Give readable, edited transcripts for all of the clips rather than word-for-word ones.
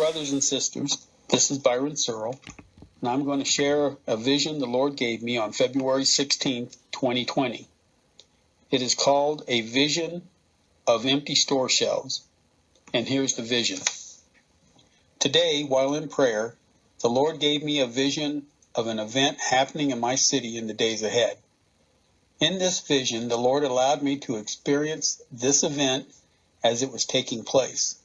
brothers and sisters. This is Byron Searle, and I'm going to share a vision the Lord gave me on February 16th, 2020. It is called A Vision of Empty Store Shelves, and here's the vision. Today, while in prayer, the Lord gave me a vision of an event happening in my city in the days ahead. In this vision, the Lord allowed me to experience this event as it was taking place.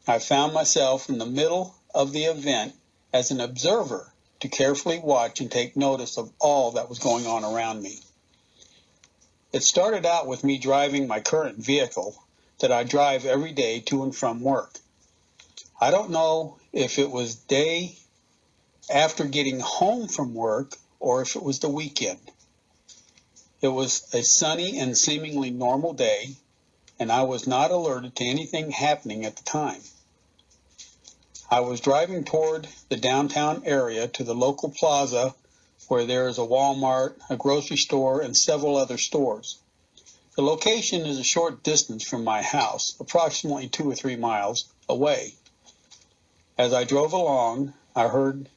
I found myself in the middle of the event as an observer to carefully watch and take notice of all that was going on around me. It started out with me driving my current vehicle that I drive every day to and from work. I don't know if it was day after getting home from work or if it was the weekend. It was a sunny and seemingly normal day, and I was not alerted to anything happening at the time. I was driving toward the downtown area to the local plaza where there is a Walmart, a grocery store, and several other stores. The location is a short distance from my house, approximately 2 or 3 miles away. As I drove along, I heard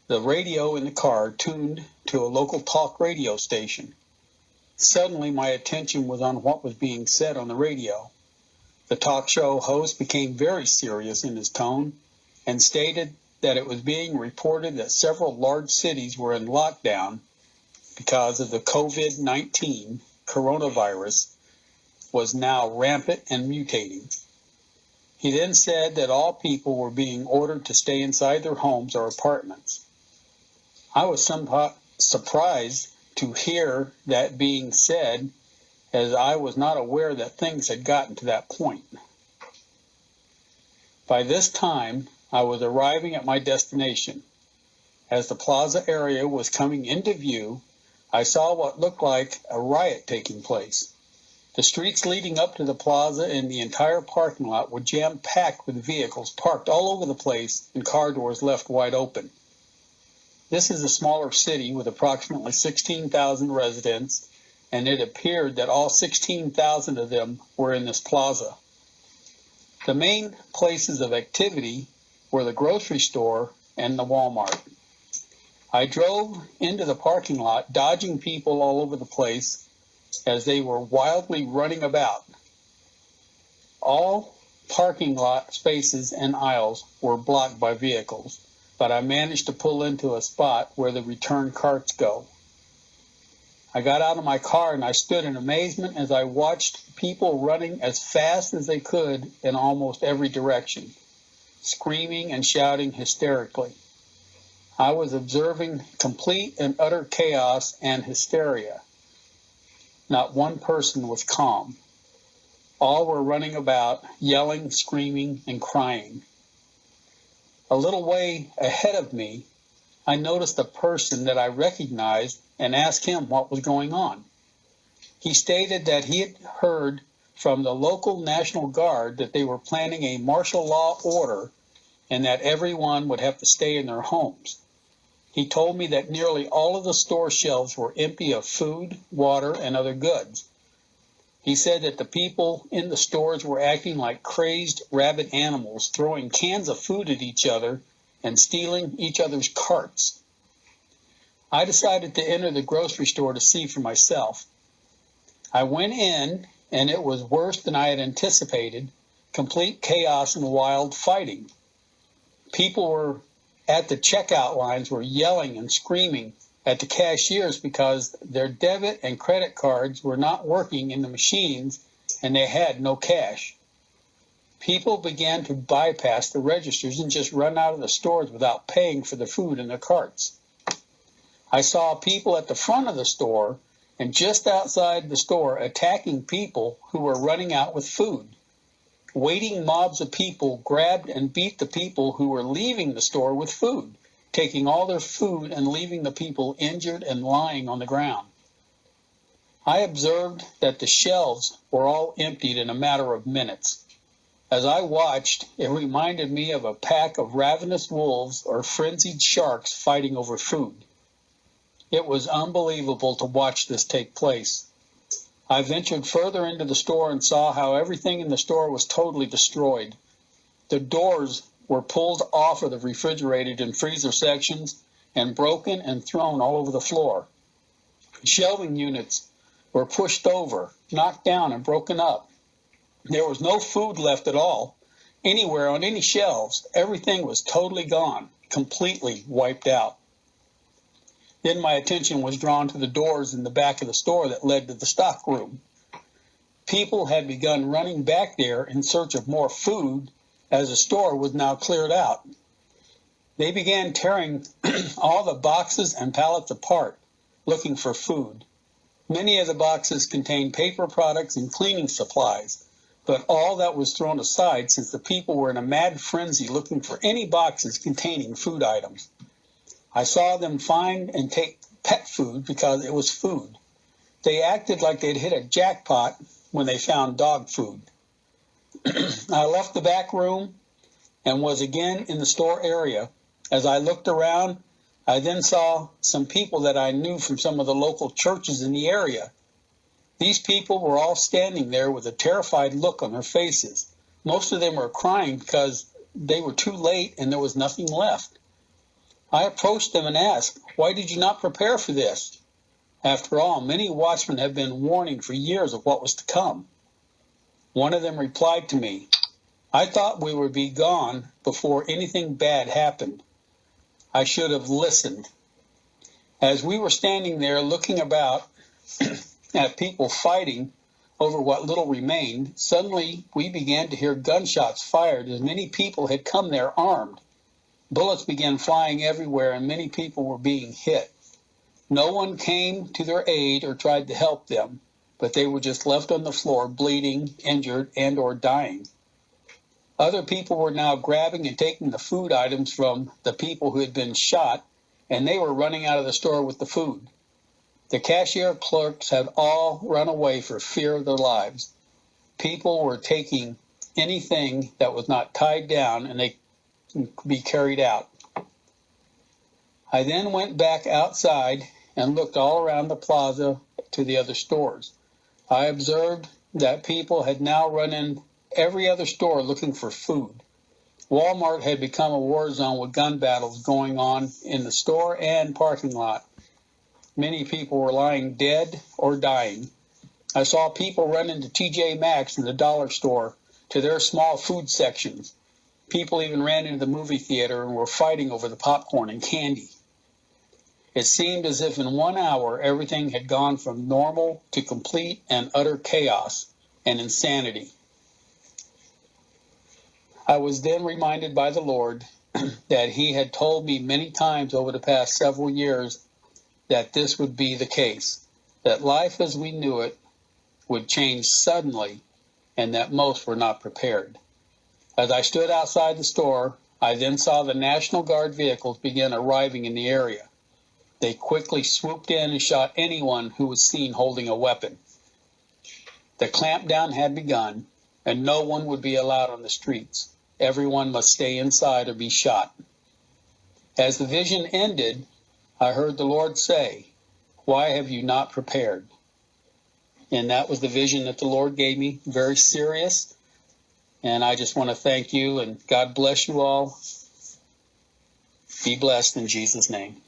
the radio in the car tuned to a local talk radio station. Suddenly, my attention was on what was being said on the radio. The talk show host became very serious in his tone and stated that it was being reported that several large cities were in lockdown because of the COVID-19 coronavirus was now rampant and mutating. He then said that all people were being ordered to stay inside their homes or apartments. I was somewhat surprised to hear that being said, as I was not aware that things had gotten to that point. By this time, I was arriving at my destination. As the plaza area was coming into view, I saw what looked like a riot taking place. The streets leading up to the plaza and the entire parking lot were jam-packed with vehicles parked all over the place and car doors left wide open. This is a smaller city with approximately 16,000 residents, and it appeared that all 16,000 of them were in this plaza. The main places of activity were the grocery store and the Walmart. I drove into the parking lot, dodging people all over the place as they were wildly running about. All parking lot spaces and aisles were blocked by vehicles, but I managed to pull into a spot where the return carts go. I got out of my car and I stood in amazement as I watched people running as fast as they could in almost every direction, screaming and shouting hysterically. I was observing complete and utter chaos and hysteria. Not one person was calm. All were running about, yelling, screaming, and crying. A little way ahead of me, I noticed a person that I recognized and asked him what was going on. He stated that he had heard from the local National Guard that they were planning a martial law order and that everyone would have to stay in their homes. He told me that nearly all of the store shelves were empty of food, water, and other goods. He said that the people in the stores were acting like crazed rabid animals, throwing cans of food at each other and stealing each other's carts. I decided to enter the grocery store to see for myself. I went in, and it was worse than I had anticipated, complete chaos and wild fighting. People were at the checkout lines were yelling and screaming at the cashiers because their debit and credit cards were not working in the machines and they had no cash. People began to bypass the registers and just run out of the stores without paying for the food in their carts. I saw people at the front of the store and just outside the store attacking people who were running out with food. Waiting mobs of people grabbed and beat the people who were leaving the store with food, taking all their food and leaving the people injured and lying on the ground. I observed that the shelves were all emptied in a matter of minutes. As I watched, it reminded me of a pack of ravenous wolves or frenzied sharks fighting over food. It was unbelievable to watch this take place. I ventured further into the store and saw how everything in the store was totally destroyed. The doors were pulled off of the refrigerated and freezer sections and broken and thrown all over the floor. Shelving units were pushed over, knocked down, and broken up. There was no food left at all, anywhere on any shelves. Everything was totally gone, completely wiped out. Then my attention was drawn to the doors in the back of the store that led to the stock room. People had begun running back there in search of more food as the store was now cleared out. They began tearing all the boxes and pallets apart, looking for food. Many of the boxes contained paper products and cleaning supplies, but all that was thrown aside since the people were in a mad frenzy looking for any boxes containing food items. I saw them find and take pet food because it was food. They acted like they'd hit a jackpot when they found dog food. I left the back room and was again in the store area. As I looked around, I then saw some people that I knew from some of the local churches in the area. These people were all standing there with a terrified look on their faces. Most of them were crying because they were too late and there was nothing left. I approached them and asked, "Why did you not prepare for this?" After all, many watchmen have been warning for years of what was to come. One of them replied to me, "I thought we would be gone before anything bad happened. I should have listened." As we were standing there looking about at people fighting over what little remained, suddenly we began to hear gunshots fired as many people had come there armed. Bullets began flying everywhere and many people were being hit. No one came to their aid or tried to help them, but they were just left on the floor bleeding, injured, and or dying. Other people were now grabbing and taking the food items from the people who had been shot, and they were running out of the store with the food. The cashier clerks had all run away for fear of their lives. People were taking anything that was not tied down and they could be carried out. I then went back outside and looked all around the plaza to the other stores. I observed that people had now run in every other store looking for food. Walmart had become a war zone with gun battles going on in the store and parking lot. Many people were lying dead or dying. I saw people run into TJ Maxx and the dollar store to their small food sections. People even ran into the movie theater and were fighting over the popcorn and candy. It seemed as if in 1 hour everything had gone from normal to complete and utter chaos and insanity. I was then reminded by the Lord that He had told me many times over the past several years that this would be the case, that life as we knew it would change suddenly and that most were not prepared. As I stood outside the store, I then saw the National Guard vehicles begin arriving in the area. They quickly swooped in and shot anyone who was seen holding a weapon. The clampdown had begun, and no one would be allowed on the streets. Everyone must stay inside or be shot. As the vision ended, I heard the Lord say, "Why have you not prepared?" And that was the vision that the Lord gave me, very serious. And I just want to thank you, and God bless you all. Be blessed in Jesus' name.